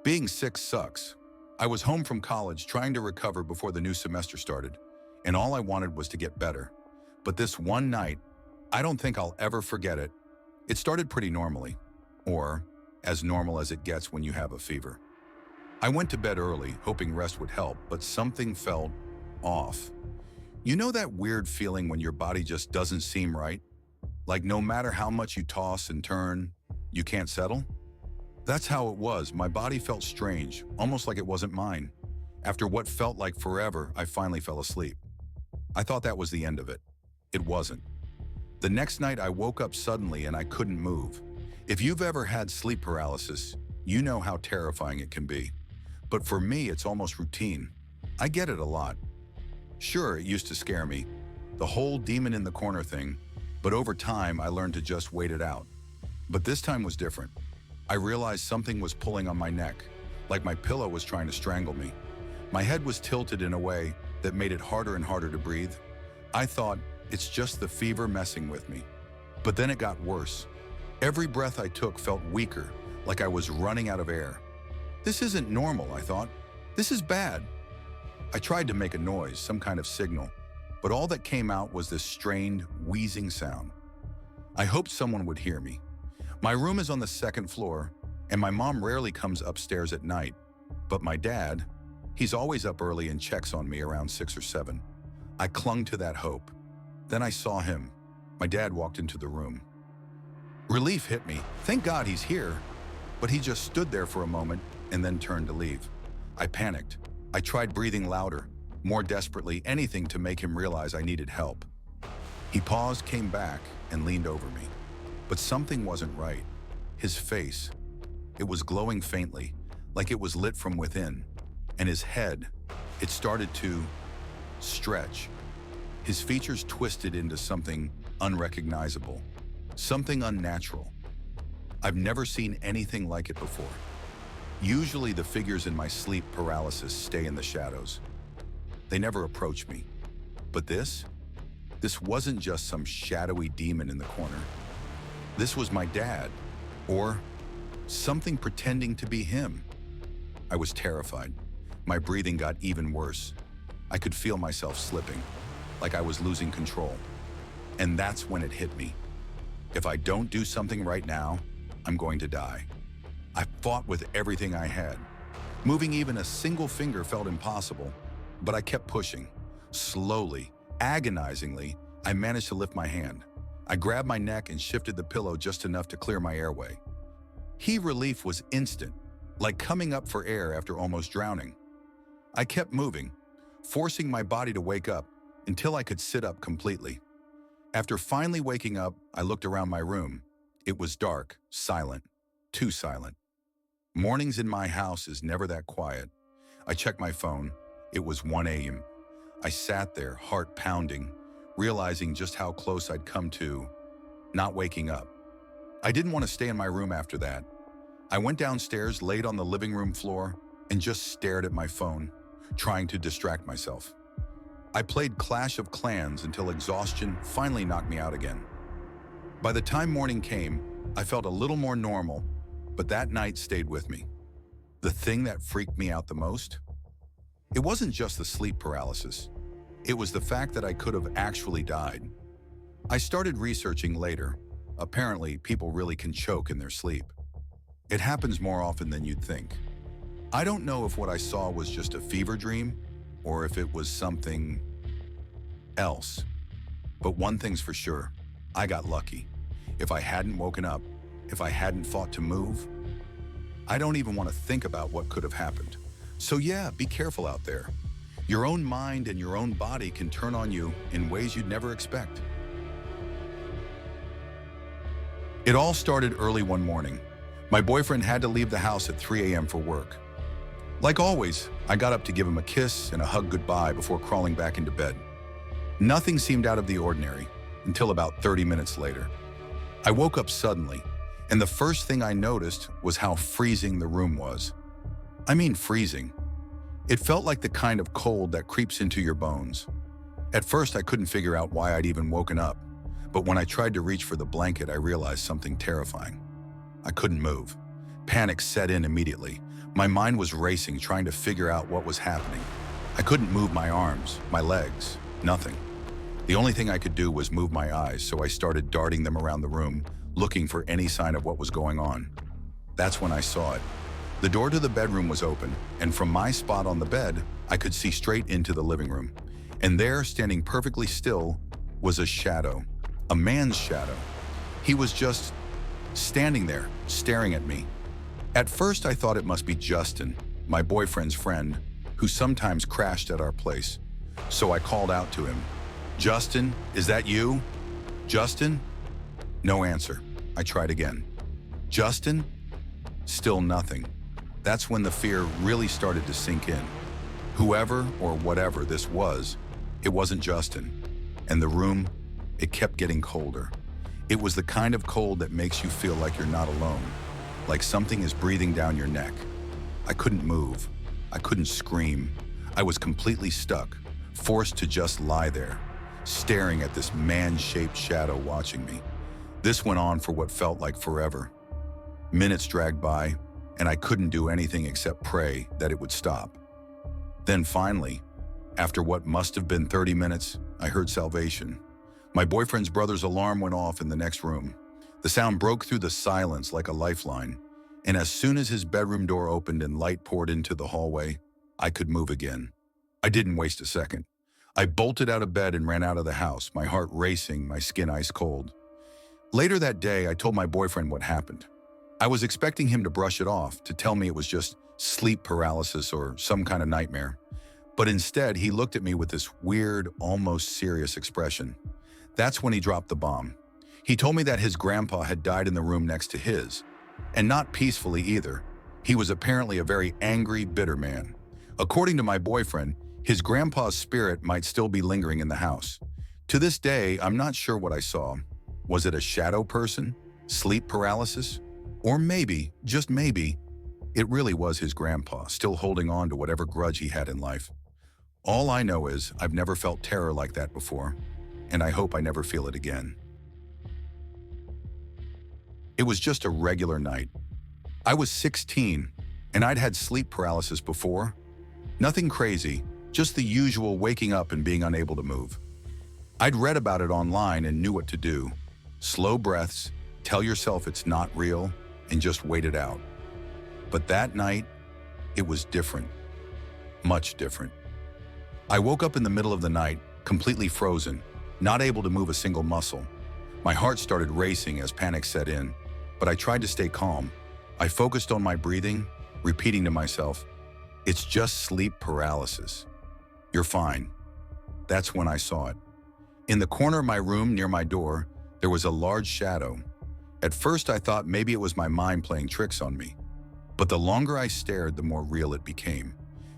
Being sick sucks. I was home from college trying to recover before the new semester started, and all I wanted was to get better. But this one night, I don't think I'll ever forget it. It started pretty normally, or as normal as it gets when you have a fever. I went to bed early, hoping rest would help, but something felt off. You know that weird feeling when your body just doesn't seem right? Like no matter how much you toss and turn, you can't settle? That's how it was. My body felt strange, almost like it wasn't mine. After what felt like forever, I finally fell asleep. I thought that was the end of it. It wasn't. The next night, I woke up suddenly and I couldn't move. If you've ever had sleep paralysis, you know how terrifying it can be. But for me, it's almost routine. I get it a lot. Sure, it used to scare me, the whole demon in the corner thing, but over time, I learned to just wait it out. But this time was different. I realized something was pulling on my neck, like my pillow was trying to strangle me. My head was tilted in a way that made it harder and harder to breathe. I thought, it's just the fever messing with me. But then it got worse. Every breath I took felt weaker, like I was running out of air. This isn't normal, I thought. This is bad. I tried to make a noise, some kind of signal, but all that came out was this strained, wheezing sound. I hoped someone would hear me. My room is on the second floor, and my mom rarely comes upstairs at night. But my dad, he's always up early and checks on me around 6 or 7. I clung to that hope. Then I saw him. My dad walked into the room. Relief hit me. Thank God he's here. But he just stood there for a moment and then turned to leave. I panicked. I tried breathing louder, more desperately, anything to make him realize I needed help. He paused, came back, and leaned over me. But something wasn't right. His face, it was glowing faintly, like it was lit from within. And his head, it started to stretch. His features twisted into something unrecognizable, something unnatural. I've never seen anything like it before. Usually the figures in my sleep paralysis stay in the shadows. They never approach me. But this wasn't just some shadowy demon in the corner. This was my dad, or something pretending to be him. I was terrified. My breathing got even worse. I could feel myself slipping, like I was losing control. And that's when it hit me. If I don't do something right now, I'm going to die. I fought with everything I had. Moving even a single finger felt impossible, but I kept pushing. Slowly, agonizingly, I managed to lift my hand. I grabbed my neck and shifted the pillow just enough to clear my airway. Relief was instant, like coming up for air after almost drowning. I kept moving, forcing my body to wake up until I could sit up completely. After finally waking up, I looked around my room. It was dark, silent, too silent. Mornings in my house is never that quiet. I checked my phone. It was 1 a.m. I sat there, heart pounding, realizing just how close I'd come to not waking up. I didn't want to stay in my room after that. I went downstairs, laid on the living room floor, and just stared at my phone, trying to distract myself. I played Clash of Clans until exhaustion finally knocked me out again. By the time morning came, I felt a little more normal, but that night stayed with me. The thing that freaked me out the most? It wasn't just the sleep paralysis. It was the fact that I could have actually died. I started researching later. Apparently, people really can choke in their sleep. It happens more often than you'd think. I don't know if what I saw was just a fever dream or if it was something else. But one thing's for sure, I got lucky. If I hadn't woken up, if I hadn't fought to move, I don't even want to think about what could have happened. So yeah, be careful out there. Your own mind and your own body can turn on you in ways you'd never expect. It all started early one morning. My boyfriend had to leave the house at 3 a.m. for work. Like always, I got up to give him a kiss and a hug goodbye before crawling back into bed. Nothing seemed out of the ordinary until about 30 minutes later. I woke up suddenly, and the first thing I noticed was how freezing the room was. I mean freezing. It felt like the kind of cold that creeps into your bones. At first, I couldn't figure out why I'd even woken up, but when I tried to reach for the blanket, I realized something terrifying. I couldn't move. Panic set in immediately. My mind was racing, trying to figure out what was happening. I couldn't move my arms, my legs, nothing. The only thing I could do was move my eyes, so I started darting them around the room, looking for any sign of what was going on. That's when I saw it. The door to the bedroom was open, and from my spot on the bed, I could see straight into the living room. And there, standing perfectly still, was a shadow, a man's shadow. He was just standing there, staring at me. At first, I thought it must be Justin, my boyfriend's friend, who sometimes crashed at our place. So I called out to him, "Justin, is that you? Justin?" No answer. I tried again. "Justin?" Still nothing. That's when the fear really started to sink in. Whoever or whatever this was, it wasn't Justin. And the room, it kept getting colder. It was the kind of cold that makes you feel like you're not alone, like something is breathing down your neck. I couldn't move. I couldn't scream. I was completely stuck, forced to just lie there, staring at this man-shaped shadow watching me. This went on for what felt like forever. Minutes dragged by, and I couldn't do anything except pray that it would stop. Then finally, after what must have been 30 minutes, I heard salvation. My boyfriend's brother's alarm went off in the next room. The sound broke through the silence like a lifeline, and as soon as his bedroom door opened and light poured into the hallway, I could move again. I didn't waste a second. I bolted out of bed and ran out of the house, my heart racing, my skin ice cold. Later that day, I told my boyfriend what happened. I was expecting him to brush it off, to tell me it was just sleep paralysis or some kind of nightmare. But instead, he looked at me with this weird, almost serious expression. That's when he dropped the bomb. He told me that his grandpa had died in the room next to his, and not peacefully either. He was apparently a very angry, bitter man. According to my boyfriend, his grandpa's spirit might still be lingering in the house. To this day, I'm not sure what I saw. Was it a shadow person? Sleep paralysis? Or maybe, just maybe, it really was his grandpa, still holding on to whatever grudge he had in life. All I know is I've never felt terror like that before, and I hope I never feel it again. It was just a regular night. I was 16, and I'd had sleep paralysis before. Nothing crazy, just the usual waking up and being unable to move. I'd read about it online and knew what to do. Slow breaths, tell yourself it's not real, and just wait it out. But that night, it was different. Much different. I woke up in the middle of the night, completely frozen, not able to move a single muscle. My heart started racing as panic set in, but I tried to stay calm. I focused on my breathing, repeating to myself, "It's just sleep paralysis. You're fine." That's when I saw it. In the corner of my room near my door, there was a large shadow. At first, I thought maybe it was my mind playing tricks on me. But the longer I stared, the more real it became.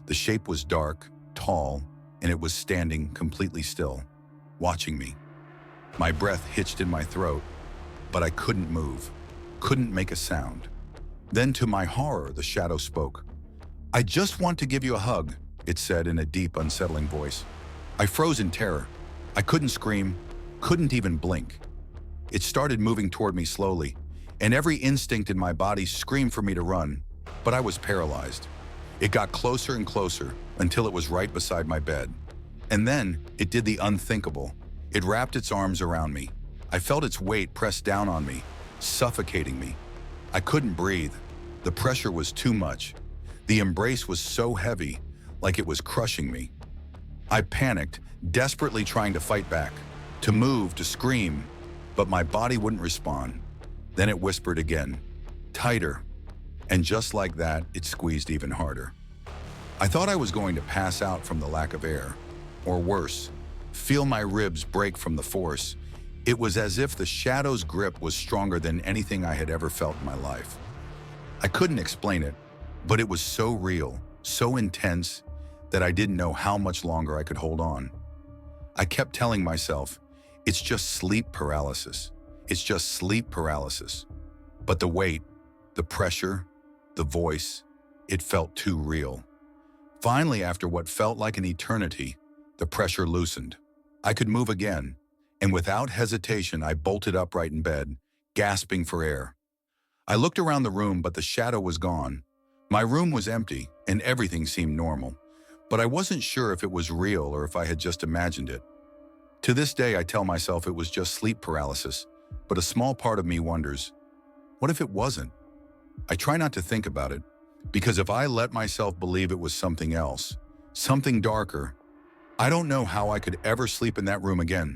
The shape was dark, tall, and it was standing completely still, watching me. My breath hitched in my throat, but I couldn't move, couldn't make a sound. Then to my horror, the shadow spoke. "I just want to give you a hug," it said in a deep, unsettling voice. I froze in terror. I couldn't scream, couldn't even blink. It started moving toward me slowly, and every instinct in my body screamed for me to run, but I was paralyzed. It got closer and closer until it was right beside my bed. And then it did the unthinkable. It wrapped its arms around me. I felt its weight press down on me, suffocating me. I couldn't breathe. The pressure was too much. The embrace was so heavy, like it was crushing me. I panicked, desperately trying to fight back, to move, to scream, but my body wouldn't respond. Then it whispered again, tighter, and just like that, it squeezed even harder. I thought I was going to pass out from the lack of air, or worse, feel my ribs break from the force. It was as if the shadow's grip was stronger than anything I had ever felt in my life. I couldn't explain it, but it was so real, so intense, that I didn't know how much longer I could hold on. I kept telling myself, it's just sleep paralysis. It's just sleep paralysis. But the weight, the pressure, the voice, it felt too real. Finally, after what felt like an eternity, the pressure loosened. I could move again, and without hesitation, I bolted upright in bed, gasping for air. I looked around the room, but the shadow was gone. My room was empty and everything seemed normal, but I wasn't sure if it was real or if I had just imagined it. To this day, I tell myself it was just sleep paralysis, but a small part of me wonders, what if it wasn't? I try not to think about it, because if I let myself believe it was something else, something darker, I don't know how I could ever sleep in that room again.